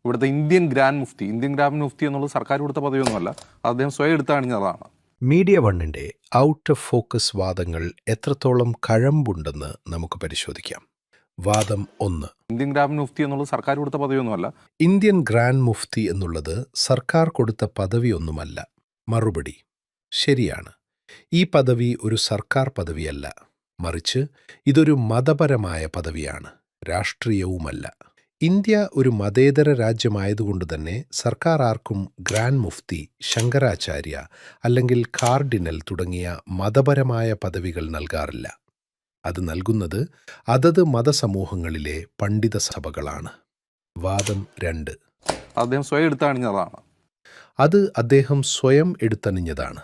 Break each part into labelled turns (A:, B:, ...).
A: ഇവിടുത്തെ Indian grand Mufti എന്നുള്ളത് സർക്കാർ കൊടുത്ത പദവിയൊന്നുമല്ല, അദ്ദേഹം സ്വയം എടുത്തണിഞ്ഞതാണ്.
B: മീഡിയ വണ്ണിന്റെ ഔട്ട് ഓഫ് ഫോക്കസ് വാദങ്ങൾ എത്രത്തോളം കഴമ്പുണ്ടെന്ന് നമുക്ക് പരിശോധിക്കാം. വാദം 1.
A: ഇന്ത്യൻ ഗ്രാൻഡ് മുഫ്തി എന്നുള്ളത് സർക്കാർ കൊടുത്ത പദവിയൊന്നുമല്ല.
B: ഇന്ത്യൻ ഗ്രാൻഡ് മുഫ്തി എന്നുള്ളത് സർക്കാർ കൊടുത്ത പദവിയൊന്നുമല്ല. മറുപടി: ശരിയാണ്. ഈ പദവി ഒരു സർക്കാർ പദവിയല്ല, മറിച്ച് ഇതൊരു മതപരമായ പദവിയാണ്, രാഷ്ട്രീയവുമല്ല. ഇന്ത്യ ഒരു മതേതര രാജ്യമായതുകൊണ്ട് തന്നെ സർക്കാർ ആർക്കും ഗ്രാൻഡ് മുഫ്തി, ശങ്കരാചാര്യ അല്ലെങ്കിൽ കാർഡിനൽ തുടങ്ങിയ മതപരമായ പദവികൾ നൽകാറില്ല. അത് നൽകുന്നത് അതത് മതസമൂഹങ്ങളിലെ പണ്ഡിത സഭകളാണ്. വാദം 2.
A: അദ്ദേഹം സ്വയം എടുത്തണിഞ്ഞതാണ്.
B: അത് അദ്ദേഹം സ്വയം എടുത്തണിഞ്ഞതാണ്.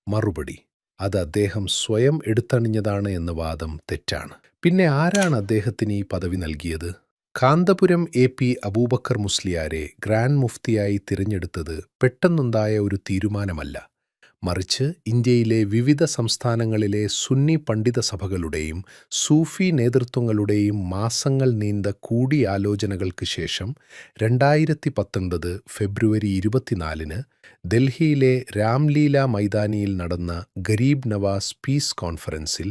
B: മറുപടി: അത് അദ്ദേഹം സ്വയം എടുത്തണിഞ്ഞതാണ് എന്ന വാദം തെറ്റാണ്. പിന്നെ ആരാണ് അദ്ദേഹത്തിന് ഈ പദവി നൽകിയത്? കാന്തപുരം AP അബൂബക്കർ മുസ്ലിയാരെ ഗ്രാൻഡ് മുഫ്തിയായി തിരഞ്ഞെടുത്തത് പെട്ടെന്നുണ്ടായ ഒരു തീരുമാനമല്ല, മറിച്ച് ഇന്ത്യയിലെ വിവിധ സംസ്ഥാനങ്ങളിലെ സുന്നി പണ്ഡിത സഭകളുടെയും സൂഫി നേതൃത്വങ്ങളുടെയും മാസങ്ങൾ നീണ്ട കൂടിയാലോചനകൾക്ക് ശേഷം 2019 ഫെബ്രുവരി 24-ന് ഡൽഹിയിലെ രാംലീല മൈതാനിയിൽ നടന്ന ഗരീബ് നവാസ് പീസ് കോൺഫറൻസിൽ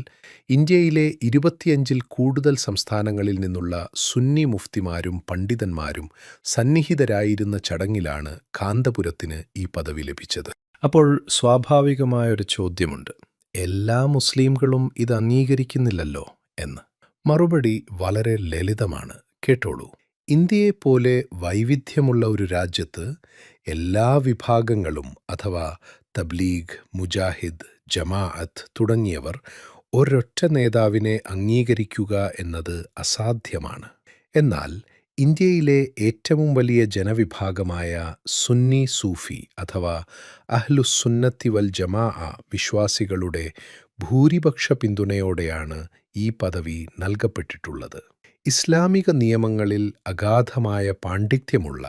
B: ഇന്ത്യയിലെ 25-ൽ കൂടുതൽ സംസ്ഥാനങ്ങളിൽ നിന്നുള്ള സുന്നി മുഫ്തിമാരും പണ്ഡിതന്മാരും സന്നിഹിതരായിരുന്ന ചടങ്ങിലാണ് കാന്തപുരത്തിന് ഈ പദവി ലഭിച്ചത്. അപ്പോൾ സ്വാഭാവികമായൊരു ചോദ്യമുണ്ട്: എല്ലാ മുസ്ലിംകളും ഇത് അംഗീകരിക്കുന്നില്ലല്ലോ എന്ന്. മറുപടി വളരെ ലളിതമാണ്, കേട്ടോളൂ. ഇന്ത്യയെപ്പോലെ വൈവിധ്യമുള്ള ഒരു രാജ്യത്ത് എല്ലാ വിഭാഗങ്ങളും അഥവാ തബ്ലീഗ്, മുജാഹിദ്, ജമാഅത്ത് തുടങ്ങിയവർ ഒരൊറ്റ നേതാവിനെ അംഗീകരിക്കുക എന്നത് അസാധ്യമാണ്. എന്നാൽ ഇന്ത്യയിലെ ഏറ്റവും വലിയ ജനവിഭാഗമായ സുന്നി സൂഫി അഥവാ അഹ്ലുസുന്നത്തി വൽ ജമാഅ വിശ്വാസികളുടെ ഭൂരിപക്ഷ പിന്തുണയോടെയാണ് ഈ പദവി നൽകപ്പെട്ടിട്ടുള്ളത്. ഇസ്ലാമിക നിയമങ്ങളിൽ അഗാധമായ പാണ്ഡിത്യമുള്ള,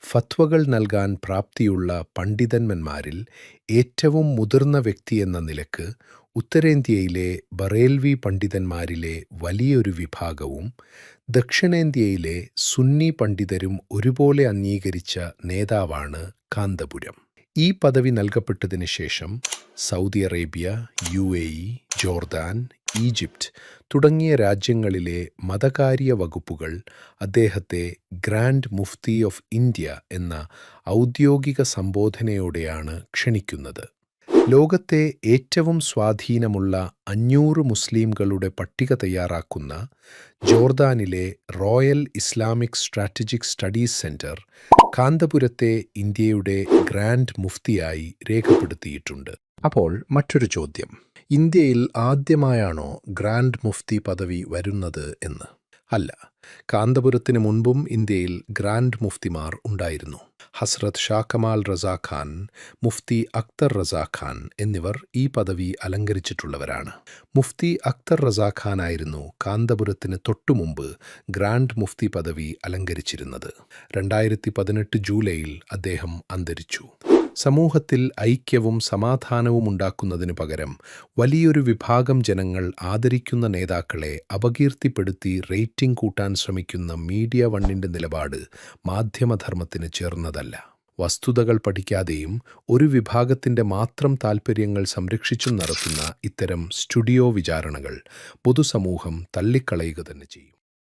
B: ഫത്വകൾ നൽകാൻ പ്രാപ്തിയുള്ള പണ്ഡിതന്മാരിൽ ഏറ്റവും മുതിർന്ന വ്യക്തിയെന്ന നിലക്ക് ഉത്തരേന്ത്യയിലെ ബറേൽവി പണ്ഡിതന്മാരിലെ വലിയൊരു വിഭാഗവും ദക്ഷിണേന്ത്യയിലെ സുന്നി പണ്ഡിതരും ഒരുപോലെ അംഗീകരിച്ച നേതാവാണ് കാന്തപുരം. ഈ പദവി നൽകപ്പെട്ടതിന് ശേഷം Saudi Arabia, UAE, Jordan, Egypt തുടങ്ങിയ രാജ്യങ്ങളിലെ മതകാര്യ വകുപ്പുകൾ അദ്ദേഹത്തെ ഗ്രാൻഡ് മുഫ്തി ഓഫ് ഇന്ത്യ എന്ന ഔദ്യോഗിക സംബോധനയോടെയാണ് ക്ഷണിക്കുന്നത്. ലോകത്തെ ഏറ്റവും സ്വാധീനമുള്ള 500 മുസ്ലിംകളുടെ പട്ടിക തയ്യാറാക്കുന്ന ജോർദാനിലെ royal Islamic strategic studies centre കാന്തപുരത്തെ ഇന്ത്യയുടെ ഗ്രാൻഡ് മുഫ്തിയായി രേഖപ്പെടുത്തിയിട്ടുണ്ട്. അപ്പോൾ മറ്റൊരു ചോദ്യം: ഇന്ത്യയിൽ ആദ്യമായാണോ ഗ്രാൻഡ് മുഫ്തി പദവി വരുന്നത് എന്ന്? അല്ല. കാന്തപുരത്തിന് മുൻപും ഇന്ത്യയിൽ ഗ്രാൻഡ് മുഫ്തിമാർ ഉണ്ടായിരുന്നു. ഹസ്രത്ത് ഷാ കമാൽ റസാ ഖാൻ, മുഫ്തി അക്തർ റസാ ഖാൻ എന്നിവർ ഈ പദവി അലങ്കരിച്ചിട്ടുള്ളവരാണ്. മുഫ്തി അക്തർ റസാ ഖാൻ ആയിരുന്നു കാന്തപുരത്തിന് തൊട്ടുമുമ്പ് ഗ്രാൻഡ് മുഫ്തി പദവി അലങ്കരിച്ചിരുന്നത്. 2018 ജൂലൈയിൽ അദ്ദേഹം അന്തരിച്ചു. സമൂഹത്തിൽ ഐക്യവും സമാധാനവും ഉണ്ടാക്കുന്നതിനു പകരം വലിയൊരു വിഭാഗം ജനങ്ങൾ ആദരിക്കുന്ന നേതാക്കളെ അപകീർത്തിപ്പെടുത്തി റേറ്റിംഗ് കൂട്ടാൻ ശ്രമിക്കുന്ന മീഡിയ വണ്ണിന്റെ നിലപാട് മാധ്യമധർമ്മത്തിന് ചേർന്നതല്ല. വസ്തുതകൾ പഠിക്കാതെയും ഒരു വിഭാഗത്തിന്റെ മാത്രം താൽപ്പര്യങ്ങൾ സംരക്ഷിച്ചും നടത്തുന്ന ഇത്തരം സ്റ്റുഡിയോ വിചാരണകൾ പൊതുസമൂഹം തള്ളിക്കളയുക തന്നെ ചെയ്യും.